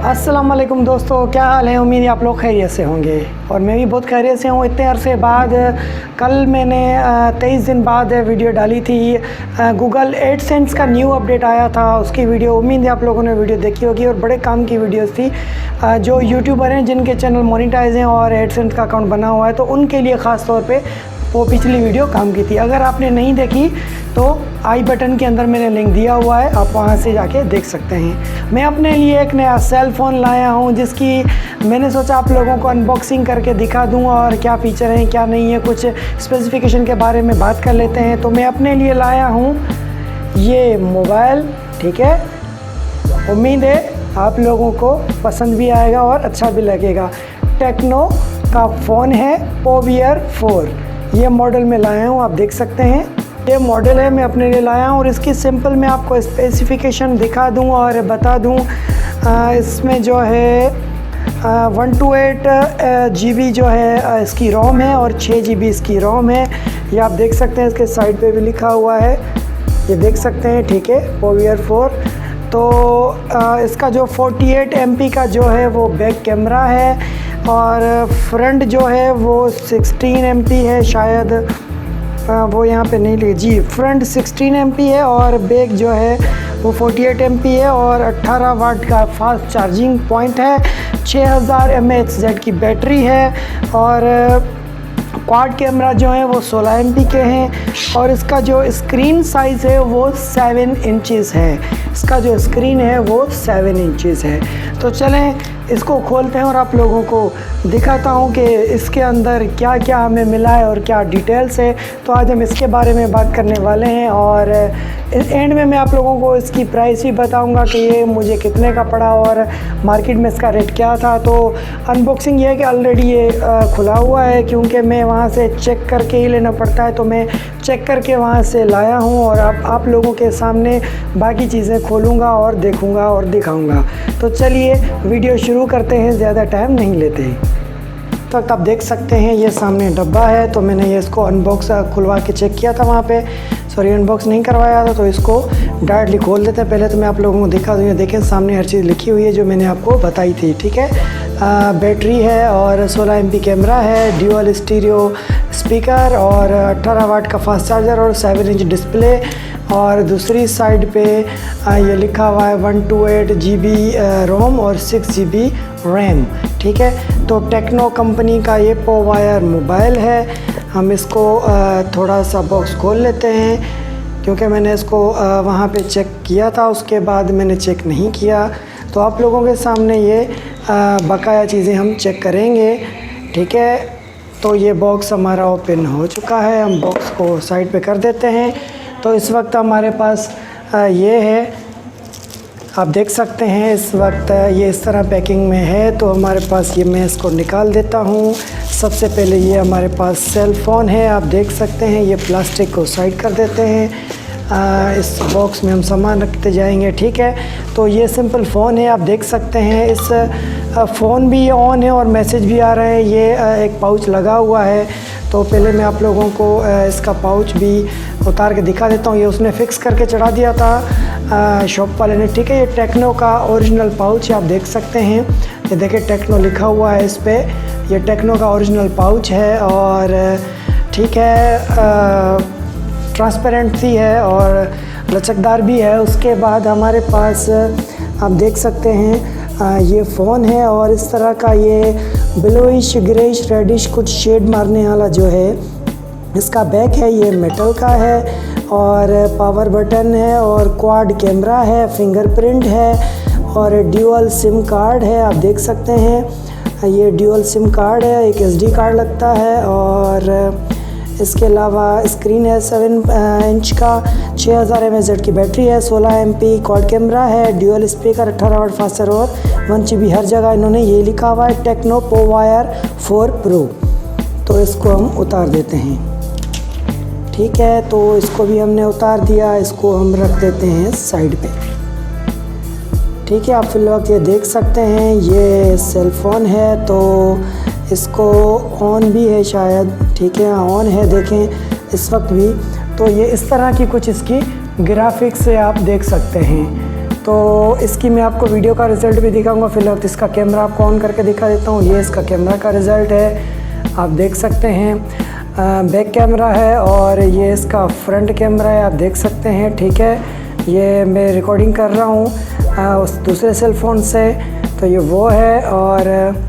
अस्सलाम वालेकुम दोस्तों, क्या हाल है। उम्मीद है आप लोग खैरियत से होंगे और मैं भी बहुत खैरियत से हूँ। इतने अरसे बाद कल मैंने 23 दिन बाद वीडियो डाली थी। गूगल एडसेंस का न्यू अपडेट आया था, उसकी वीडियो उम्मीद है आप लोगों ने वीडियो देखी होगी और बड़े काम की वीडियोस थी। जो यूट्यूबर हैं जिनके चैनल मोनेटाइज हैं और एडसेंस का अकाउंट बना हुआ है तो उनके लिए ख़ास तौर पे वो पिछली वीडियो काम की थी। अगर आपने नहीं देखी तो आई बटन के अंदर मैंने लिंक दिया हुआ है, आप वहां से जाके देख सकते हैं। मैं अपने लिए एक नया सेल फ़ोन लाया हूं जिसकी मैंने सोचा आप लोगों को अनबॉक्सिंग करके दिखा दूं और क्या फ़ीचर हैं क्या नहीं है, कुछ स्पेसिफिकेशन के बारे में बात कर लेते हैं। तो मैं अपने लिए लाया हूं ये मोबाइल, ठीक है। उम्मीद है आप लोगों को पसंद भी आएगा और अच्छा भी लगेगा। टेक्नो का फ़ोन है पोवियर 4, ये मॉडल में लाया हूँ, आप देख सकते हैं। ये मॉडल है, मैं अपने लिए लाया हूँ और इसकी सिंपल मैं आपको स्पेसिफिकेशन दिखा दूँ और बता दूँ। इसमें जो है 128 GB जो है इसकी रोम है और 6 GB इसकी रोम है। ये आप देख सकते हैं, इसके साइड पे भी लिखा हुआ है, ये देख सकते हैं, ठीक है। पोवियर 4 तो इसका जो 48 MP का जो है वो बैक कैमरा है और फ्रंट जो है वो 16 MP है शायद, वो यहाँ पे नहीं लिखी जी। फ्रंट 16 MP है और बैक जो है वो 48 MP है और 18 वाट का फास्ट चार्जिंग पॉइंट है। 6000 mAh की बैटरी है और क्वाड कैमरा जो है वो 16 MP के हैं और इसका जो स्क्रीन साइज़ है वो 7 इंचेस है। इसका जो स्क्रीन है वो 7 इंचेस है। तो चलें इसको खोलते हैं और आप लोगों को दिखाता हूं कि इसके अंदर क्या क्या हमें मिला है और क्या डिटेल्स है। तो आज हम इसके बारे में बात करने वाले हैं और इस एंड में मैं आप लोगों को इसकी प्राइस भी बताऊंगा कि ये मुझे कितने का पड़ा और मार्केट में इसका रेट क्या था। तो अनबॉक्सिंग ये है कि ऑलरेडी ये खुला हुआ है, क्योंकि मैं वहाँ से चेक करके ही लेना पड़ता है, तो मैं चेक करके वहाँ से लाया हूँ और आप लोगों के सामने बाकी चीज़ें खोलूँगा और देखूँगा और दिखाऊँगा। तो चलिए वीडियो शुरू करते हैं, ज़्यादा टाइम नहीं लेते। तो आप देख सकते हैं ये सामने डब्बा है, तो मैंने ये इसको अनबॉक्स खुलवा के चेक किया था वहाँ पे, सॉरी अनबॉक्स नहीं करवाया था। तो इसको डायरेक्टली खोल देते हैं। पहले तो मैं आप लोगों को दिखा दूँ, ये देखें सामने हर चीज़ लिखी हुई है जो मैंने आपको बताई थी, ठीक है। बैटरी है और 16 MP कैमरा है, ड्यूअल स्टीरियो स्पीकर और 18 वाट का फास्ट चार्जर और 7 इंच डिस्प्ले और दूसरी साइड पे ये लिखा हुआ है 128 GB रोम और 6 GB रैम, ठीक है। तो टेक्नो कंपनी का ये पोवायर मोबाइल है। हम इसको थोड़ा सा बॉक्स खोल लेते हैं, क्योंकि मैंने इसको वहाँ पे चेक किया था, उसके बाद मैंने चेक नहीं किया। तो आप लोगों के सामने ये बकाया चीज़ें हम चेक करेंगे, ठीक है। तो ये बॉक्स हमारा ओपन हो चुका है, हम बॉक्स को साइड पे कर देते हैं। तो इस वक्त हमारे पास ये है, आप देख सकते हैं इस वक्त ये इस तरह पैकिंग में है। तो हमारे पास ये, मैं इसको निकाल देता हूँ। सबसे पहले ये हमारे पास सेल फ़ोन है, आप देख सकते हैं। ये प्लास्टिक को साइड कर देते हैं, इस बॉक्स में हम सामान रखते जाएंगे, ठीक है। तो ये सिंपल फ़ोन है, आप देख सकते हैं। इस फ़ोन भी ऑन है और मैसेज भी आ रहा है। ये एक पाउच लगा हुआ है, तो पहले मैं आप लोगों को इसका पाउच भी उतार के दिखा देता हूँ। ये उसने फ़िक्स करके चढ़ा दिया था शॉप वाले ने, ठीक है। ये टेक्नो का ओरिजिनल पाउच है, आप देख सकते हैं। ये देखिए टेक्नो लिखा हुआ है इस पर, ये टेक्नो का ओरिजिनल पाउच है और ठीक है, ट्रांसपेरेंट सी है और लचकदार भी है। उसके बाद हमारे पास आप देख सकते हैं ये फ़ोन है और इस तरह का ये ब्लूइश ग्रेइश रेडिश कुछ शेड मारने वाला जो है इसका बैक है, ये मेटल का है और पावर बटन है और क्वाड कैमरा है, फिंगरप्रिंट है और ड्यूअल सिम कार्ड है, आप देख सकते हैं। ये ड्यूअल सिम कार्ड है, एक SD कार्ड लगता है और इसके अलावा स्क्रीन है 7 इंच का, 6000 mAh की बैटरी है, 16 MP क्वाड कैमरा है, dual speaker, 18 watt fast charger और 1 GB। हर जगह इन्होंने ये लिखा हुआ है टेक्नो पोवायर 4 प्रो। तो इसको हम उतार देते हैं, ठीक है। तो इसको भी हमने उतार दिया, इसको हम रख देते हैं साइड पे, ठीक है। आप फिलहाल ये देख सकते हैं ये सेल फ़ोन है, तो इसको ऑन भी है शायद, ठीक है, ऑन है, देखें इस वक्त भी। तो ये इस तरह की कुछ इसकी ग्राफिक्स से आप देख सकते हैं, तो इसकी मैं आपको वीडियो का रिज़ल्ट भी दिखाऊंगा। फिलहाल इसका कैमरा आपको ऑन करके दिखा देता हूँ। ये इसका कैमरा का रिज़ल्ट है, आप देख सकते हैं। बैक कैमरा है और ये इसका फ्रंट कैमरा है, आप देख सकते हैं। ठीक है, ये मैं रिकॉर्डिंग कर रहा हूँ उस दूसरे सेल फ़ोन से, तो ये वो है और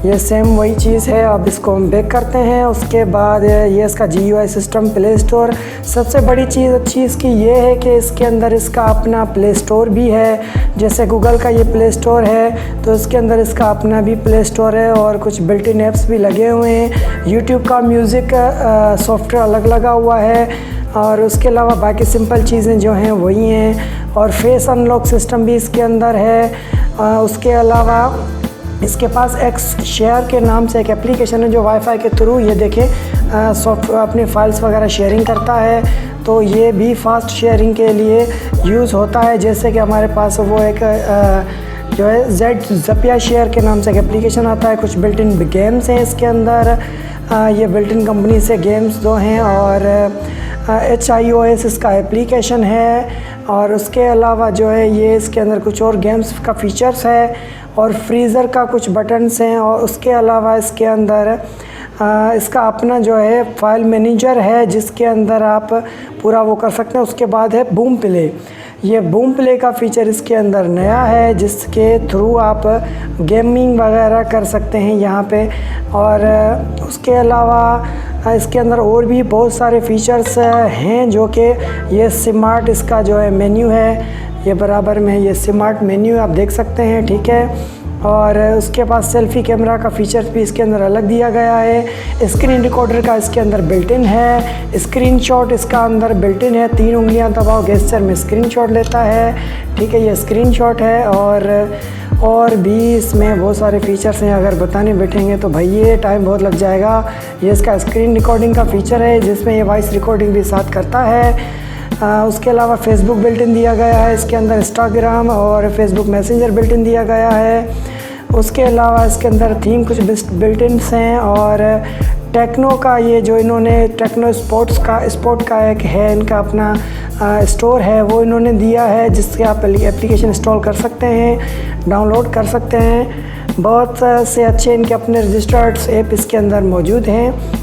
ये सेम वही चीज़ है। अब इसको हम बैक करते हैं। उसके बाद ये इसका GUI सिस्टम, प्ले स्टोर। सबसे बड़ी चीज़ अच्छी इसकी ये है कि इसके अंदर इसका अपना प्ले स्टोर भी है। जैसे गूगल का ये प्ले स्टोर है तो इसके अंदर इसका अपना भी प्ले स्टोर है और कुछ बिल्ट इन ऐप्स भी लगे हुए हैं। यूट्यूब का म्यूज़िक सॉफ्टवेयर अलग लगा हुआ है और उसके अलावा बाकी सिंपल चीज़ें जो हैं वही हैं और फेस अनलॉक सिस्टम भी इसके अंदर है। उसके अलावा इसके पास एक्स शेयर के नाम से एक एप्लीकेशन है जो वाईफाई के थ्रू ये देखें सॉफ्टवेयर अपने फाइल्स वगैरह शेयरिंग करता है, तो ये भी फास्ट शेयरिंग के लिए यूज़ होता है। जैसे कि हमारे पास वो एक जो है ज़पिया शेयर के नाम से एक एप्लीकेशन आता है। कुछ बिल्ट इन गेम्स हैं इसके अंदर, ये बिल्ट इन कंपनी से गेम्स दो हैं और HIOS इसका एप्लीकेशन है। और उसके अलावा जो है ये इसके अंदर कुछ और गेम्स का फ़ीचर्स है और फ्रीज़र का कुछ बटन्स हैं और उसके अलावा इसके अंदर इसका अपना जो है फ़ाइल मैनेजर है जिसके अंदर आप पूरा वो कर सकते हैं। उसके बाद है बूम प्ले। ये बूम प्ले का फ़ीचर इसके अंदर नया है जिसके थ्रू आप गेमिंग वगैरह कर सकते हैं यहाँ पे। और उसके अलावा इसके अंदर और भी बहुत सारे फ़ीचर्स हैं जो कि ये स्मार्ट इसका जो है मेन्यू है, ये बराबर में ये स्मार्ट मेन्यू आप देख सकते हैं। ठीक है, और उसके पास सेल्फ़ी कैमरा का फ़ीचर भी इसके अंदर अलग दिया गया है। स्क्रीन रिकॉर्डर का इसके अंदर बिल्ट इन है। स्क्रीनशॉट इसका अंदर बिल्ट इन है, 3 उंगलियां दबाओ गेस्चर में स्क्रीनशॉट लेता है। ठीक है, ये स्क्रीनशॉट है और भी इसमें बहुत सारे फ़ीचर्स हैं। अगर बताने बैठेंगे तो भाई ये टाइम बहुत लग जाएगा। ये इसका स्क्रीन रिकॉर्डिंग का फ़ीचर है जिसमें ये वॉइस रिकॉर्डिंग भी साथ करता है। उसके अलावा फेसबुक बिल्ट इन दिया गया है इसके अंदर, इंस्टाग्राम और फेसबुक मैसेंजर बिल्ट इन दिया गया है। उसके अलावा इसके अंदर थीम कुछ बिल्ट इन्स हैं और टेक्नो का ये जो इन्होंने टेक्नो स्पोर्ट का एक है इनका अपना स्टोर है, वो इन्होंने दिया है जिससे आप एप्लीकेशन इंस्टॉल कर सकते हैं, डाउनलोड कर सकते हैं। बहुत से अच्छे इनके अपने रजिस्टर्ड ऐप इसके अंदर मौजूद हैं।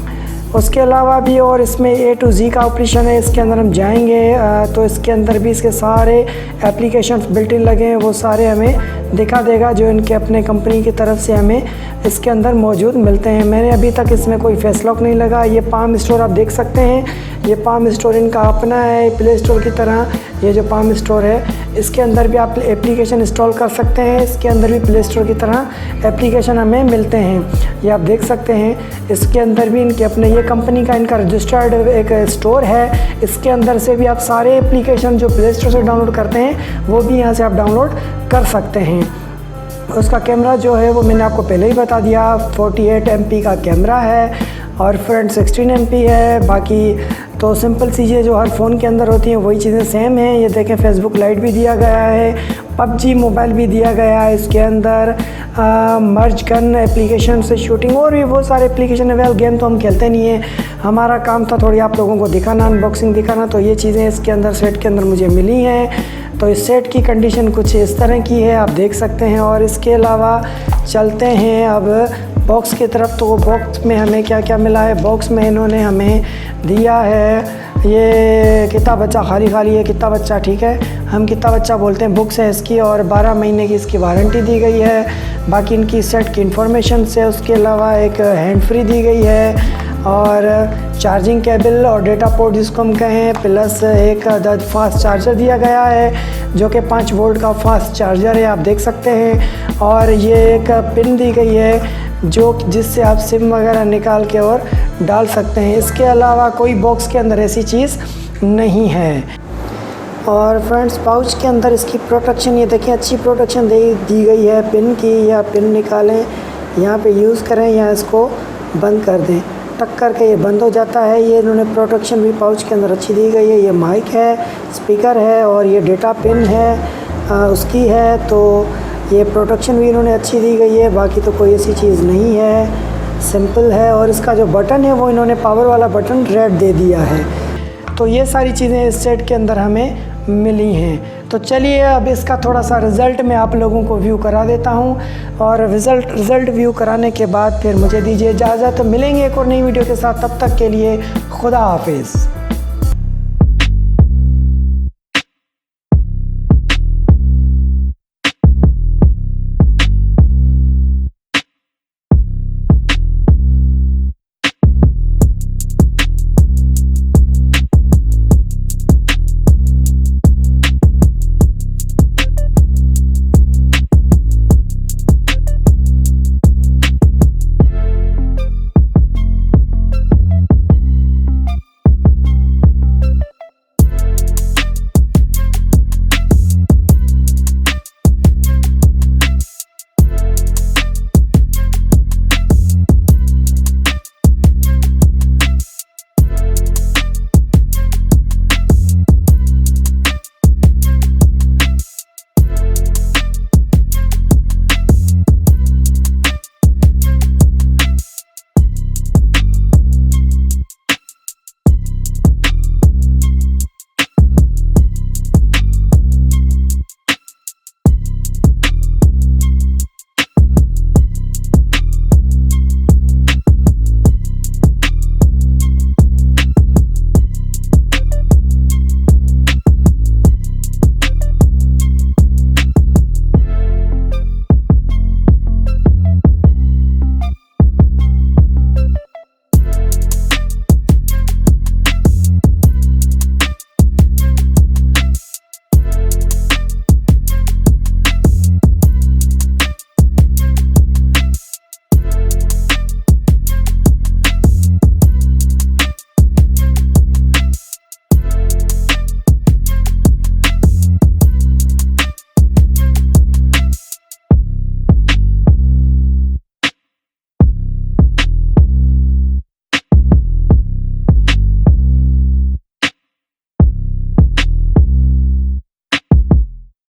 उसके अलावा भी और इसमें A to Z का ऑपरेशन है। इसके अंदर हम जाएंगे तो इसके अंदर भी इसके सारे एप्लीकेशंस बिल्ट इन लगे हैं, वो सारे हमें दिखा देगा जो इनके अपने कंपनी की तरफ से हमें इसके अंदर मौजूद मिलते हैं। मैंने अभी तक इसमें कोई फेस लॉक नहीं लगा। ये पाम स्टोर आप देख सकते हैं, ये पाम स्टोर इनका अपना है प्ले स्टोर की तरह। ये जो पाम स्टोर है इसके अंदर भी आप एप्लीकेशन इंस्टॉल कर सकते हैं। इसके अंदर भी प्ले स्टोर की तरह एप्लीकेशन हमें मिलते हैं, ये आप देख सकते हैं। इसके अंदर भी इनके अपने ये कंपनी का इनका रजिस्टर्ड एक स्टोर है। इसके अंदर से भी आप सारे एप्लीकेशन जो प्ले स्टोर से डाउनलोड करते हैं वो भी यहाँ से आप डाउनलोड कर सकते हैं। उसका कैमरा जो है वो मैंने आपको पहले ही बता दिया, 48 MP का कैमरा है और फ्रंट 16 MP है। बाकी तो सिंपल चीज़ें जो हर फ़ोन के अंदर होती हैं वही चीज़ें सेम हैं। ये देखें फेसबुक लाइट भी दिया गया है, PUBG मोबाइल भी दिया गया है इसके अंदर, मर्ज गन एप्लीकेशन से शूटिंग और भी बहुत सारे एप्लीकेशन है। वेल गेम तो हम खेलते नहीं हैं, हमारा काम था थोड़ी आप लोगों को दिखाना, अनबॉक्सिंग दिखाना। तो ये चीज़ें इसके अंदर सेट के अंदर मुझे मिली हैं। तो इस सेट की कंडीशन कुछ इस तरह की है, आप देख सकते हैं। और इसके अलावा चलते हैं अब बॉक्स की तरफ। तो बॉक्स में हमें क्या क्या मिला है? बॉक्स में इन्होंने हमें दिया है ये कितना बच्चा, खाली है कितना बच्चा। ठीक है, हम कितना बच्चा बोलते हैं, बुक्स है इसकी और 12 महीने की इसकी वारंटी दी गई है। बाकी इनकी सेट की इन्फॉर्मेशन से उसके अलावा एक हैंड फ्री दी गई है और चार्जिंग केबल और डेटा पोर्ट जिसको हम कहें, प्लस एक अदद फास्ट चार्जर दिया गया है जो कि 5 वोल्ट का फास्ट चार्जर है, आप देख सकते हैं। और ये एक पिन दी गई है जो जिससे आप सिम वगैरह निकाल के और डाल सकते हैं। इसके अलावा कोई बॉक्स के अंदर ऐसी चीज़ नहीं है। और फ्रेंड्स पाउच के अंदर इसकी प्रोटेक्शन ये देखिए अच्छी प्रोटेक्शन दी गई है पिन की। या पिन निकालें, यहाँ पे यूज़ करें या इसको बंद कर दें, टक करके ये बंद हो जाता है। ये इन्होंने प्रोटेक्शन भी पाउच के अंदर अच्छी दी गई है। ये माइक है, स्पीकर है और ये डेटा पिन है उसकी है। तो ये प्रोटेक्शन भी इन्होंने अच्छी दी गई है। बाकी तो कोई ऐसी चीज़ नहीं है, सिंपल है। और इसका जो बटन है वो इन्होंने पावर वाला बटन रेड दे दिया है। तो ये सारी चीज़ें इस सेट के अंदर हमें मिली हैं। तो चलिए अब इसका थोड़ा सा रिज़ल्ट मैं आप लोगों को व्यू करा देता हूं, और रिज़ल्ट व्यू कराने के बाद फिर मुझे दीजिए इजाज़त। मिलेंगे एक और नई वीडियो के साथ, तब तक के लिए खुदा हाफिज़।